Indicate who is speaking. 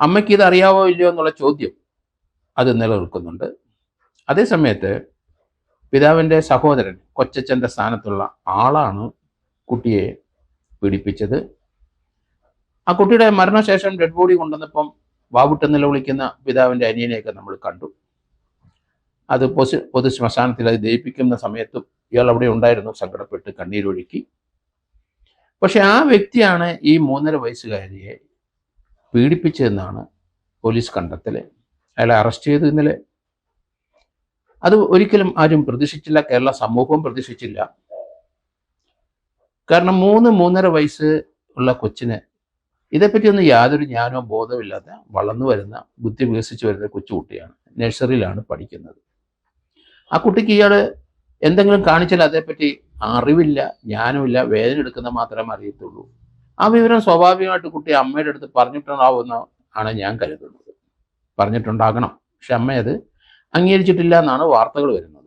Speaker 1: അമ്മയ്ക്ക് ഇത് അറിയാവോ ഇല്ലയോ എന്നുള്ള ചോദ്യം അത് നിലനിൽക്കുന്നുണ്ട്. അതേസമയത്ത് പിതാവിൻ്റെ സഹോദരൻ കൊച്ചച്ഛൻ്റെ സ്ഥാനത്തുള്ള ആളാണ് കുട്ടിയെ പീഡിപ്പിച്ചത്. ആ കുട്ടിയുടെ മരണശേഷം ഡെഡ് ബോഡി കൊണ്ടുവന്നപ്പം വാവുട്ട് നിലവിളിക്കുന്ന പിതാവിൻ്റെ അനിയനെയൊക്കെ നമ്മൾ കണ്ടു. അത് പൊതു ശ്മശാനത്തിൽ അത് ദഹിപ്പിക്കുന്ന സമയത്തും ഇയാൾ അവിടെ ഉണ്ടായിരുന്നു, സങ്കടപ്പെട്ട് കണ്ണീരൊഴുക്കി. പക്ഷെ ആ വ്യക്തിയാണ് ഈ 3.5 വയസ്സുകാരിയെ പീഡിപ്പിച്ചതെന്നാണ് പോലീസ് കണ്ടെത്തൽ. അയാളെ അറസ്റ്റ് ചെയ്തു ഇന്നലെ. അത് ഒരിക്കലും ആരും പ്രതീക്ഷിച്ചില്ല, കേരള സമൂഹവും പ്രതീക്ഷിച്ചില്ല. കാരണം 3-3.5 വയസ്സ് ഉള്ള കൊച്ചിന് ഇതേപ്പറ്റിയൊന്നും യാതൊരു ജ്ഞാനവും ബോധമില്ലാതെ വളർന്നു വരുന്ന, ബുദ്ധി വികസിച്ച് വരുന്ന കൊച്ചുകുട്ടിയാണ്. നഴ്സറിയിലാണ് പഠിക്കുന്നത്. ആ കുട്ടിക്ക് ഇയാൾ എന്തെങ്കിലും കാണിച്ചാൽ അതേപ്പറ്റി അറിവില്ല, ജ്ഞാനമില്ല, വേദന എടുക്കുന്ന മാത്രമേ അറിയത്തുള്ളൂ. ആ വിവരം സ്വാഭാവികമായിട്ട് കുട്ടി അമ്മയുടെ അടുത്ത് പറഞ്ഞിട്ടുണ്ടാവുമെന്ന് ആണ് ഞാൻ കരുതുന്നത്. പറഞ്ഞിട്ടുണ്ടാകണം. പക്ഷെ അമ്മ അത് അംഗീകരിച്ചിട്ടില്ല എന്നാണ് വാർത്തകൾ വരുന്നത്.